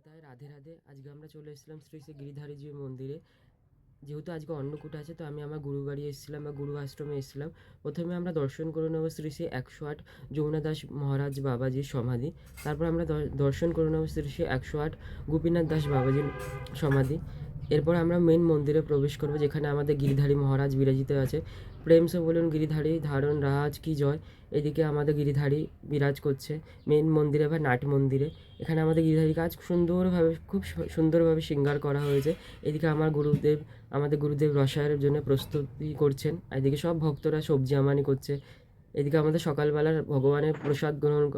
নিতাই রাধে রাধে। আজকে আমরা চলে এসেছিলাম শ্রী শ্রী গিরিধারীজি মন্দিরে। যেহেতু আজকে অন্নকূট আছে, তো আমি আমার গুরু বাড়ি এসেছিলাম বা গুরু আশ্রমে এসেছিলাম। প্রথমে আমরা দর্শন করে নেবো শ্রী শ্রী 108 যমুনা দাস মহারাজ বাবাজির সমাধি। তারপর আমরা দর্শন করে নেবো শ্রী শ্রী 108 গোপীনাথ দাস বাবাজির সমাধি। এরপর আমরা মেন মন্দিরে প্রবেশ করবো, যেখানে আমাদের গিরিধারী মহারাজ বিরাজিত আছে। প্রেম সে বলুন গিরিধারী ধারণ রাজ কি জয়। এদিকে আমাদের গিরিধারী বিরাজ করছে মেন মন্দিরে বা নাট মন্দিরে। এখানে আমাদের গিরিধারী কাজ খুব সুন্দরভাবে শৃঙ্গার করা হয়েছে। এদিকে আমাদের গুরুদেব রসায়নের জন্য প্রস্তুতি করছেন। এদিকে সব ভক্তরা সবজি আমানি করছে। এদিকে আমাদের সকালবেলার ভগবানের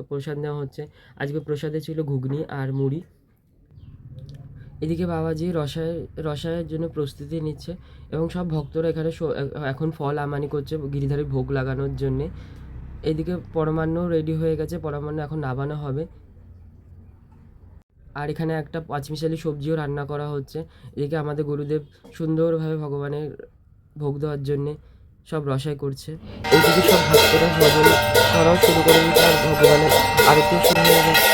প্রসাদ নেওয়া হচ্ছে। আজকে প্রসাদে ছিল ঘুগনি আর মুড়ি। এদিকে বাবাজি রসায়ের জন্য প্রস্তুতি নিচ্ছে এবং সব ভক্তরা এখানে এখন ফল আমানি করছে গিরিধারী ভোগ লাগানোর জন্যে। এদিকে পরমান্ন রেডি হয়ে গেছে, পরমান্ন এখন নামানো হবে। আর এখানে একটা পাঁচমিশালি সবজিও রান্না করা হচ্ছে। এদিকে আমাদের গুরুদেব সুন্দরভাবে ভগবানের ভোগ দেওয়ার জন্যে সব রসাই করছে। এইদিকে সব ভক্তরা ভজন করাও শুরু করে দিচ্ছে আর ভগবানের আরতিও শুরু হয়ে গেছে।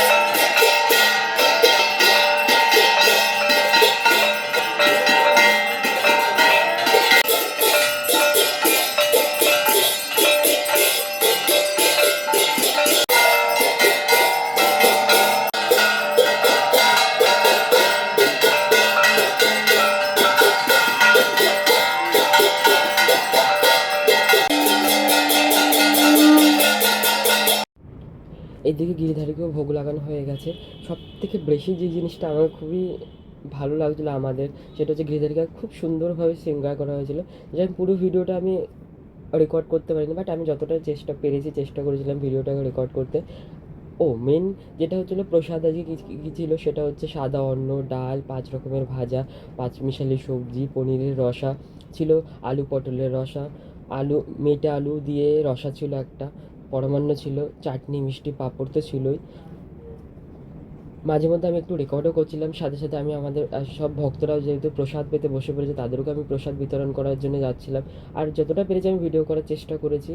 এদিকে গিরিধারীকেও ভোগ লাগানো হয়ে গেছে। সব থেকে বেশি যে জিনিসটা আমার খুবই ভালো লাগছিলো আমাদের, সেটা হচ্ছে গিরিধারীকে খুব সুন্দরভাবে শৃঙ্গার করা হয়েছিল। যে আমি পুরো ভিডিওটা আমি রেকর্ড করতে পারিনি, বাট আমি যতটা চেষ্টা করেছিলাম ভিডিওটাকে রেকর্ড করতে। মেন যেটা হচ্ছিলো প্রসাদ আজকে কী ছিল, সেটা হচ্ছে সাদা অন্ন, ডাল, 5 রকমের ভাজা, 5 মিশালি সবজি, পনিরের রসা ছিল, আলু পটলের রসা, মেটে আলু দিয়ে রসা ছিল একটা, পরমান্ন ছিল, চাটনি, মিষ্টি, পাঁপড় তো ছিলই। মাঝে মধ্যে আমি একটু রেকর্ডও করছিলাম, সাথে সাথে আমি আমাদের সব ভক্তরাও যেহেতু প্রসাদ পেতে বসে পড়েছে, তাদেরকে আমি প্রসাদ বিতরণ করার জন্য যাচ্ছিলাম। আর যতটা পেরেছি আমি ভিডিও করার চেষ্টা করেছি।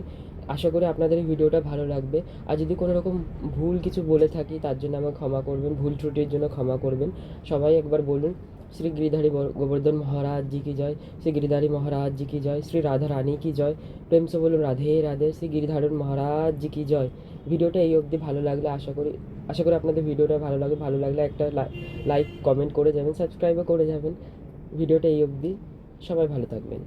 আশা করি আপনাদের এই ভিডিওটা ভালো লাগবে। আর যদি কোনো রকম ভুল কিছু বলে থাকি তার জন্য আমাকে ক্ষমা করবেন, ভুল ত্রুটির জন্য ক্ষমা করবেন। সবাই একবার বলুন শ্রী গিরিধারী গোবর্ধন মহারাজ জি কি জয়, শ্রী গিরিধারী মহারাজ জি কি জয়, শ্রী রাধা রানী কি জয়। প্রেম সে বলুন রাধে রাধে, শ্রী গিরিধারণ মহারাজ জি কি জয়। ভিডিওটা এই অবধি ভালো লাগলে আশা করি আপনাদের ভিডিওটা ভালো লাগলে একটা লাইক কমেন্ট করে যাবেন, সাবস্ক্রাইবও করে যাবেন। ভিডিওটা এই অবধি, সবাই ভালো থাকবেন।